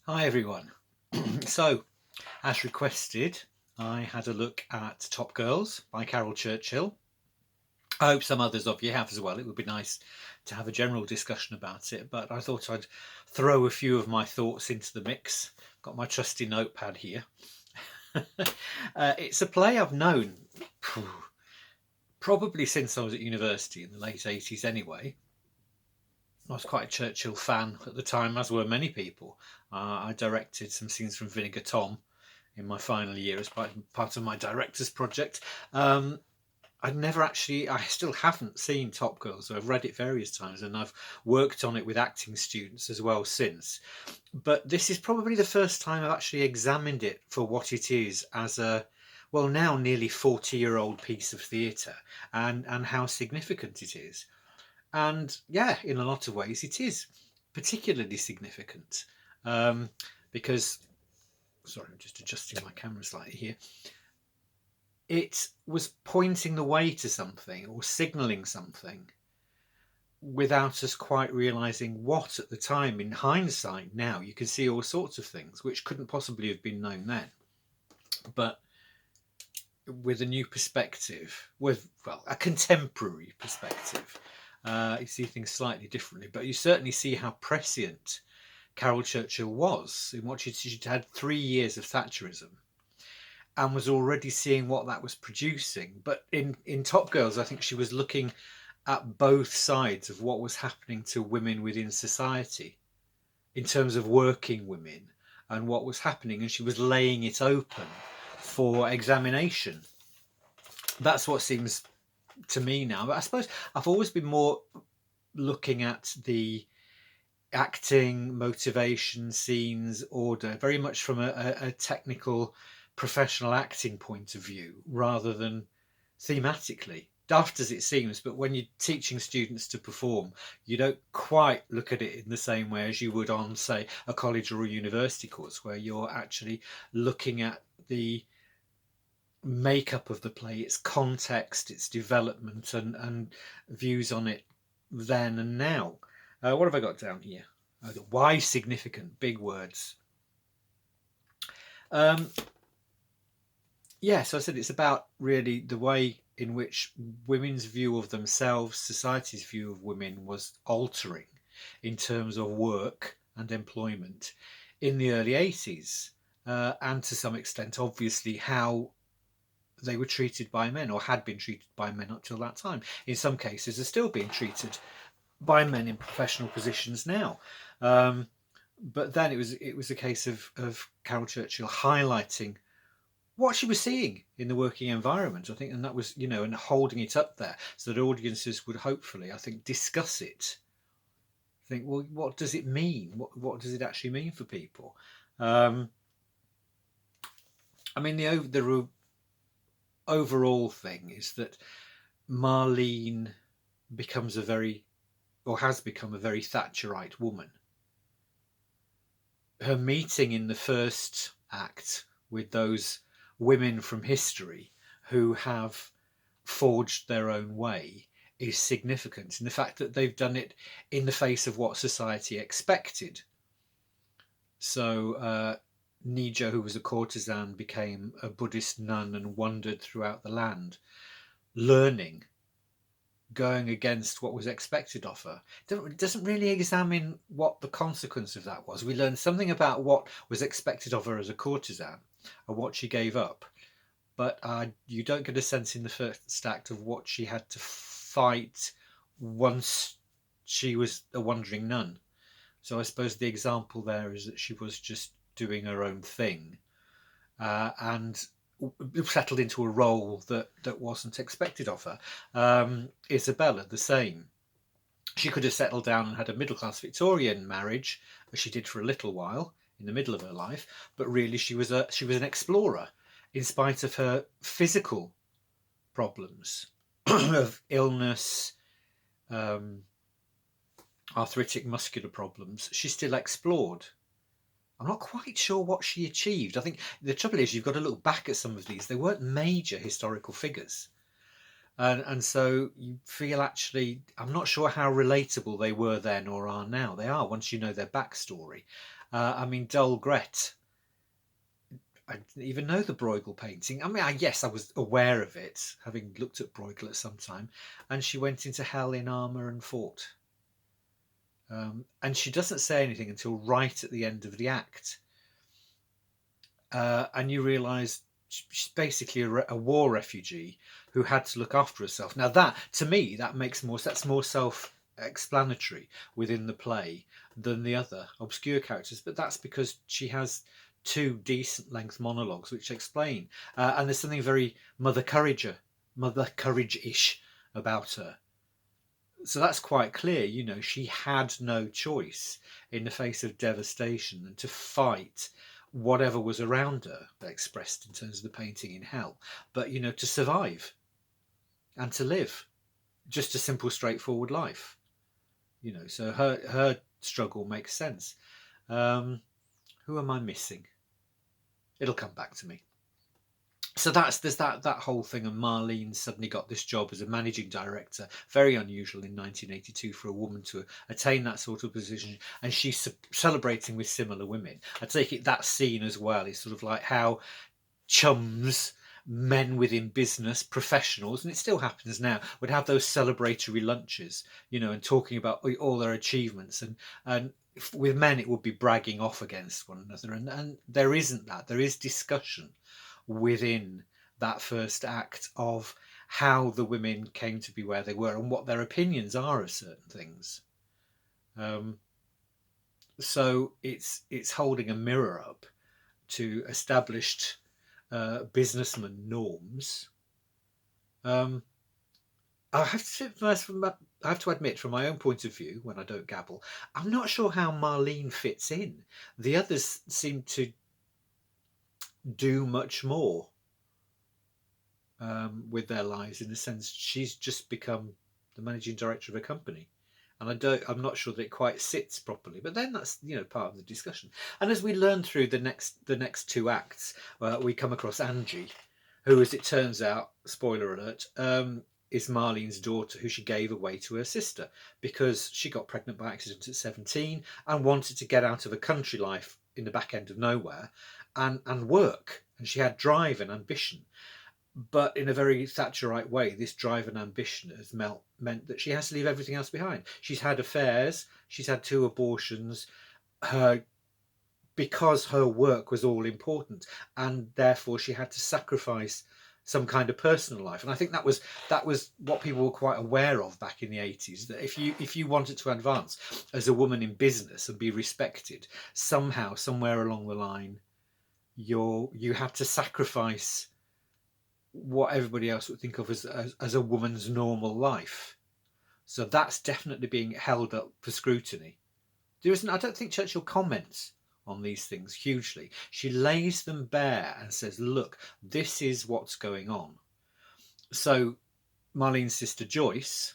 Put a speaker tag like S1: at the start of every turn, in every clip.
S1: Hi everyone. So, as requested, I had a look at Top Girls by Caryl Churchill. I hope some others of you have as well. It would be nice to have a general discussion about it, but I thought I'd throw a few of my thoughts into the mix. Got my trusty notepad here. It's a play I've known probably since I was at university in the late 80s anyway. I was quite a Churchill fan at the time, as were many people. I directed some scenes from Vinegar Tom in my final year as part of my director's project. I still haven't seen Top Girl, so I've read it various times and I've worked on it with acting students as well since. But this is probably the first time I've actually examined it for what it is as a, well, now nearly 40-year-old piece of theatre and how significant it is. And yeah, in a lot of ways, it is particularly significant um, because, sorry, I'm just adjusting my camera slightly here. It was pointing the way to something or signaling something without us quite realizing what at the time. In hindsight, now you can see all sorts of things which couldn't possibly have been known then. But with a new perspective, with, well, a contemporary perspective, you see things slightly differently. But you certainly see how prescient Caryl Churchill was in what she'd had 3 years of Thatcherism and was already seeing what that was producing. But in Top Girls, I think she was looking at both sides of what was happening to women within society in terms of working women and what was happening, and she was laying it open for examination. That's what seems to me now. But I suppose I've always been more looking at the acting, motivation, scenes, order, very much from a technical, professional acting point of view rather than thematically. Daft as it seems, but when you're teaching students to perform, you don't quite look at it in the same way as you would on, say, a college or a university course, where you're actually looking at the makeup of the play, its context, its development, and views on it then and now. What have I got down here? Why significant? Big words. Um, yeah, so I said it's about really the way in which women's view of themselves, society's view of women was altering in terms of work and employment in the early 80s. And to some extent, obviously, how they were treated by men or had been treated by men up till that time. In some cases, are still being treated by men in professional positions now. Um, but then it was a case of Caryl Churchill highlighting what she was seeing in the working environment, I think, and that was, and holding it up there so that audiences would hopefully, I think, discuss it. Think, well, what does it mean? What does it actually mean for people? Um, I mean, the overall thing is that Marlene becomes a very, or has become a very Thatcherite woman. Her meeting in the first act with those women from history who have forged their own way is significant in the fact that they've done it in the face of what society expected. So Nija, who was a courtesan, became a Buddhist nun and wandered throughout the land, learning, going against what was expected of her. It doesn't really examine what the consequence of that was. We learned something about what was expected of her as a courtesan and what she gave up, but you don't get a sense in the first act of what she had to fight once she was a wandering nun. So I suppose the example there is that she was just doing her own thing and settled into a role that wasn't expected of her. Isabella, the same. She could have settled down and had a middle class Victorian marriage, as she did for a little while in the middle of her life. But really, she was an explorer, in spite of her physical problems of illness, um, arthritic muscular problems. She still explored. I'm not quite sure what she achieved. I think the trouble is you've got to look back at some of these. They weren't major historical figures. And so you feel actually, I'm not sure how relatable they were then or are now. They are once you know their backstory. I mean, Dol Gret, I didn't even know the Bruegel painting. I mean, yes, I was aware of it, having looked at Bruegel at some time. And she went into hell in armour and fought. And she doesn't say anything until right at the end of the act. And you realise she's basically a war refugee who had to look after herself. Now, that, to me, that's more self-explanatory within the play than the other obscure characters. But that's because she has two decent length monologues which explain, and there's something very Mother Courage-ish about her. So that's quite clear. She had no choice in the face of devastation than to fight whatever was around her, expressed in terms of the painting in hell, but to survive and to live just a simple, straightforward life. So her struggle makes sense. Who am I missing? It'll come back to me. So there's that whole thing, and Marlene suddenly got this job as a managing director, very unusual in 1982 for a woman to attain that sort of position, and she's celebrating with similar women. I take it that scene as well is sort of like how chums, men within business, professionals, and it still happens now, would have those celebratory lunches, and talking about all their achievements, and with men it would be bragging off against one another, and there isn't that. There is discussion within that first act of how the women came to be where they were and what their opinions are of certain things. So it's holding a mirror up to established businessman norms. I have to admit, from my own point of view, when I don't gabble, I'm not sure how Marlene fits in. The others seem to do much more with their lives, in the sense she's just become the managing director of a company, and I'm not sure that it quite sits properly. But then that's part of the discussion. And as we learn through the next two acts, we come across Angie, who, as it turns out, spoiler alert, is Marlene's daughter, who she gave away to her sister because she got pregnant by accident at 17 and wanted to get out of a country life in the back end of nowhere and work. And she had drive and ambition. But in a very Thatcherite way, this drive and ambition has meant that she has to leave everything else behind. She's had affairs. She's had 2 abortions. Because her work was all important, and therefore she had to sacrifice some kind of personal life. And I think that was what people were quite aware of back in the 80s, that if you wanted to advance as a woman in business and be respected, somehow, somewhere along the line, you had to sacrifice what everybody else would think of as a woman's normal life. So that's definitely being held up for scrutiny. I don't think Churchill comments on these things hugely. She lays them bare and says, look, this is what's going on. So Marlene's sister Joyce,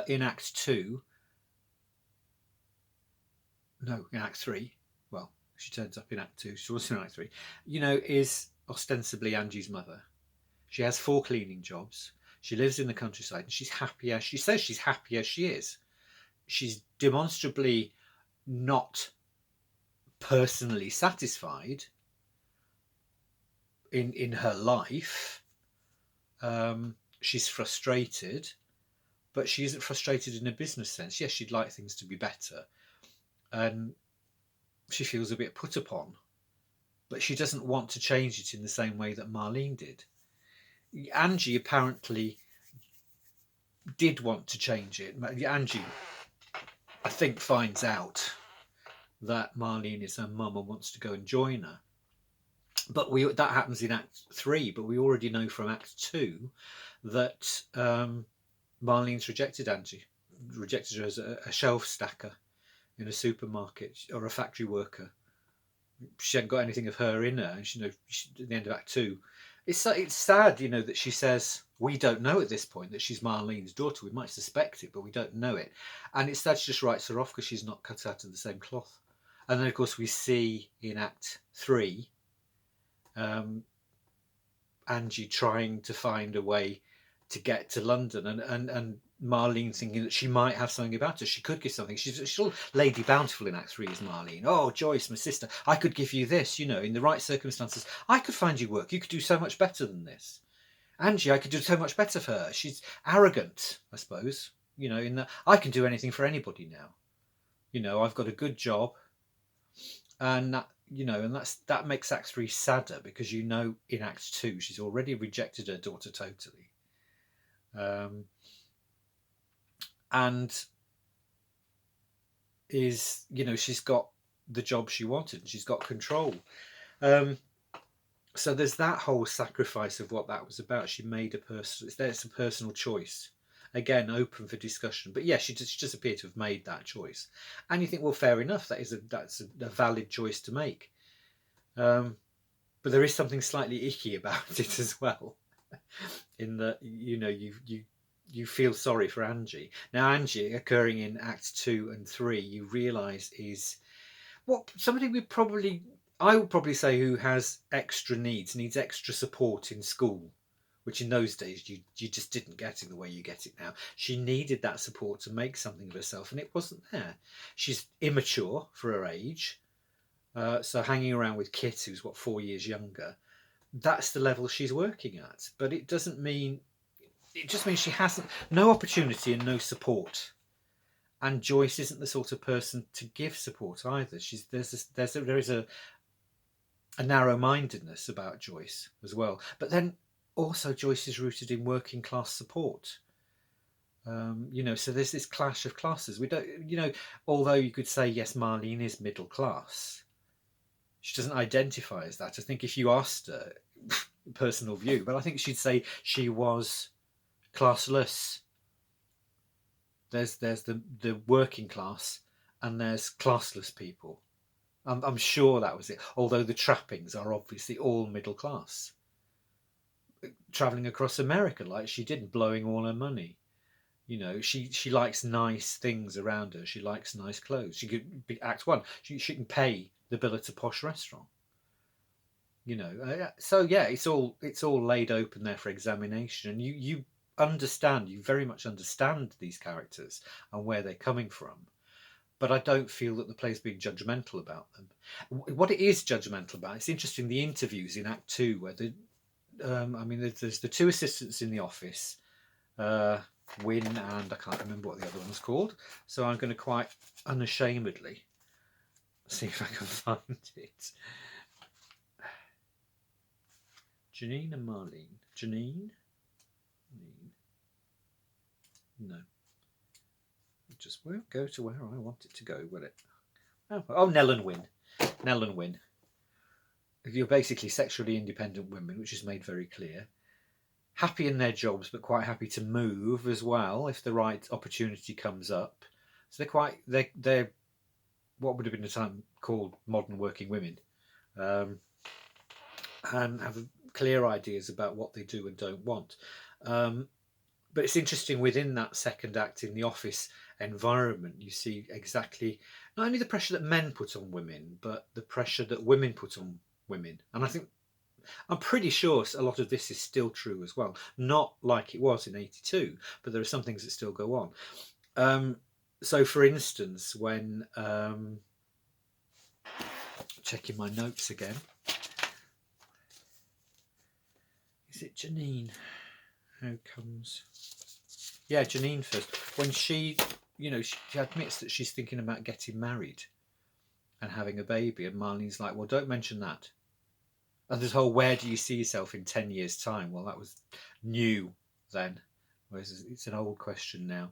S1: in Act 3, well, she turns up in Act 2, she's also in Act 3, is ostensibly Angie's mother. She has 4 cleaning jobs. She lives in the countryside, and she's happy as she says she's happy as she is. She's demonstrably not personally satisfied in her life. She's frustrated, but she isn't frustrated in a business sense. Yes, she'd like things to be better, and she feels a bit put upon, but she doesn't want to change it in the same way that Marlene did. Angie apparently did want to change it. Angie, I think, finds out that Marlene is her mum and wants to go and join her. But that happens in Act 3, but we already know from Act 2 that Marlene's rejected Angie, rejected her as a shelf stacker in a supermarket, or a factory worker. She hadn't got anything of her in her, and at the end of Act 2, it's sad, that she says, we don't know at this point that she's Marlene's daughter. We might suspect it, but we don't know it. And it's sad she just writes her off because she's not cut out of the same cloth. And then, of course, we see in Act 3 Angie trying to find a way to get to London, and Marlene thinking that she might have something about her. She could give something. She's all Lady Bountiful in Act 3 is Marlene. Oh, Joyce, my sister, I could give you this, you know, in the right circumstances. I could find you work. You could do so much better than this. Angie, I could do so much better for her. She's arrogant, I suppose, you know, in that I can do anything for anybody now. You know, I've got a good job, and that, you know, and that makes Act 3 sadder, because you know in Act 2 she's already rejected her daughter totally. And is, you know, she's got the job she wanted and she's got control. So there's that whole sacrifice of what that was about. She made it's a personal choice, again open for discussion, but yeah, she just appeared to have made that choice. And you think, well, fair enough, that's a valid choice to make. But there is something slightly icky about it as well, in that, you know, you feel sorry for Angie. Now, Angie, occurring in Act 2 and 3, you realise is what somebody I would probably say, who has extra needs extra support in school, which in those days you just didn't get in the way you get it now. She needed that support to make something of herself, and it wasn't there. She's immature for her age, so hanging around with Kit, who's 4 years younger, that's the level she's working at. But it doesn't mean, it just means she hasn't no opportunity and no support. And Joyce isn't the sort of person to give support either. There is a narrow-mindedness about Joyce as well. But then also Joyce is rooted in working class support. You know, so there's this clash of classes. We don't, you know, although you could say yes, Marlene is middle class, she doesn't identify as that. I think if you asked her, personal view, but I think she'd say she was classless. There's the working class, and there's classless people. I'm sure that was it. Although the trappings are obviously all middle class. Travelling across America like she did, blowing all her money. You know, she likes nice things around her. She likes nice clothes. She could be Act 1. She can pay the bill at a posh restaurant. You know, so yeah, it's all laid open there for examination, and you understand, you very much understand these characters and where they're coming from. But I don't feel that the play's being judgmental about them. What it is judgmental about, it's interesting, the interviews in Act 2, where there's the two assistants in the office, Win, and I can't remember what the other one's called, so I'm going to quite unashamedly see if I can find it. Janine and Marlene. Janine? No. It just won't go to where I want it to go, will it? Oh, Nell and Win. Nell and Win. You're basically sexually independent women, which is made very clear. Happy in their jobs, but quite happy to move as well if the right opportunity comes up. So they're what would have been the time called modern working women, and have clear ideas about what they do and don't want. But it's interesting, within that second act in the office environment, you see exactly not only the pressure that men put on women, but the pressure that women put on women. And I'm pretty sure a lot of this is still true as well. Not like it was in 82, but there are some things that still go on. So for instance, when checking my notes again, is it Janine? How comes? Yeah, Janine first. When she admits that she's thinking about getting married and having a baby, and Marlene's like, well, don't mention that. And this whole, where do you see yourself in 10 years' time? Well, that was new then, whereas it's an old question now.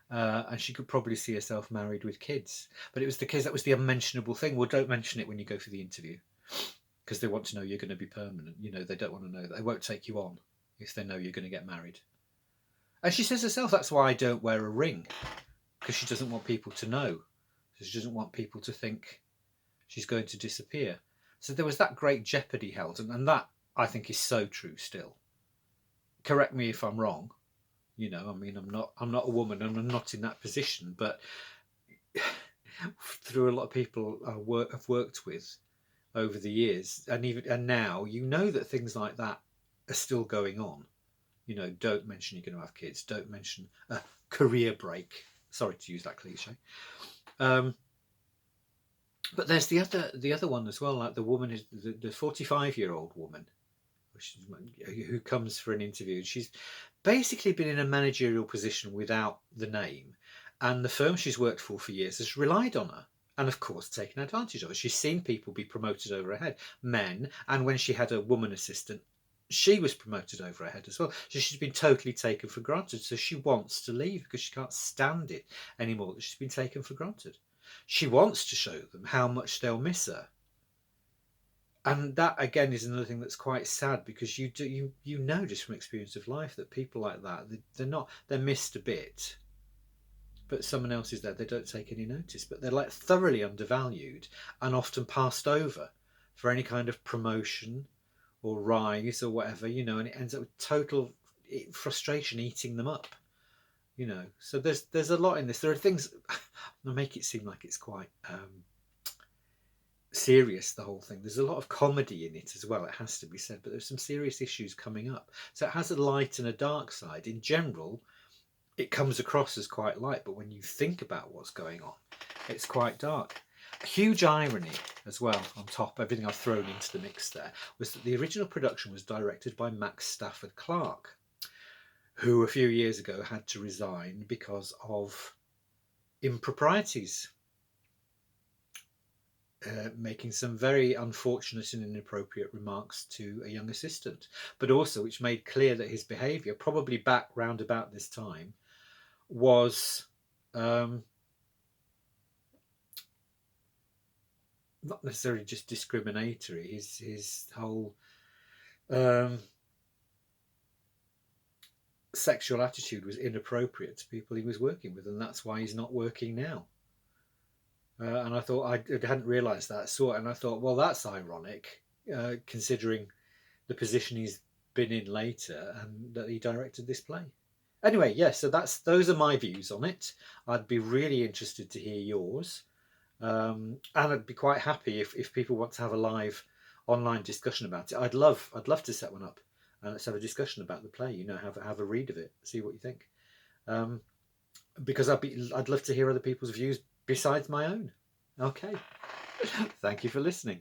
S1: And she could probably see herself married with kids. But it was the kids, that was the unmentionable thing. Well, don't mention it when you go for the interview, because they want to know you're going to be permanent. You know, they don't want to know that. They won't take you on if they know you're going to get married. And she says herself, that's why I don't wear a ring, because she doesn't want people to know. She doesn't want people to think she's going to disappear. So there was that great jeopardy held, and that, I think, is so true still. Correct me if I'm wrong. You know, I mean, I'm not a woman, and I'm not in that position, but through a lot of people I've worked with over the years, and now, you know that things like that are still going on. You know, don't mention you're going to have kids. Don't mention career break. Sorry to use that cliche. But there's the other one as well, like the woman is the 45-year-old woman who comes for an interview. She's basically been in a managerial position without the name, and the firm she's worked for years has relied on her. And of course, taken advantage of her. She's seen people be promoted over her head, men, and when she had a woman assistant, she was promoted over her head as well. So she's been totally taken for granted. So she wants to leave because she can't stand it anymore that she's been taken for granted. She wants to show them how much they'll miss her. And that again is another thing that's quite sad, because you know just from experience of life that people like that, they're missed a bit, but someone else is there, they don't take any notice, but they're like thoroughly undervalued and often passed over for any kind of promotion or rise or whatever, and it ends up with total frustration eating them up, so there's a lot in this. There are things that make it seem like it's quite serious, the whole thing. There's a lot of comedy in it as well, it has to be said, but there's some serious issues coming up, so it has a light and a dark side. In general, it comes across as quite light, but when you think about what's going on, it's quite dark. A huge irony as well, on top of everything I've thrown into the mix there, was that the original production was directed by Max Stafford Clark, who a few years ago had to resign because of improprieties, making some very unfortunate and inappropriate remarks to a young assistant, but also which made clear that his behaviour, probably back round about this time, was not necessarily just discriminatory. His whole sexual attitude was inappropriate to people he was working with, and that's why he's not working now. And I thought, I hadn't realised that. And I thought, well, that's ironic, considering the position he's been in later and that he directed this play. Anyway, yes, so those are my views on it. I'd be really interested to hear yours, and I'd be quite happy if people want to have a live online discussion about it. I'd love to set one up and let's have a discussion about the play. Have a read of it, see what you think, because I'd love to hear other people's views besides my own. Okay, thank you for listening.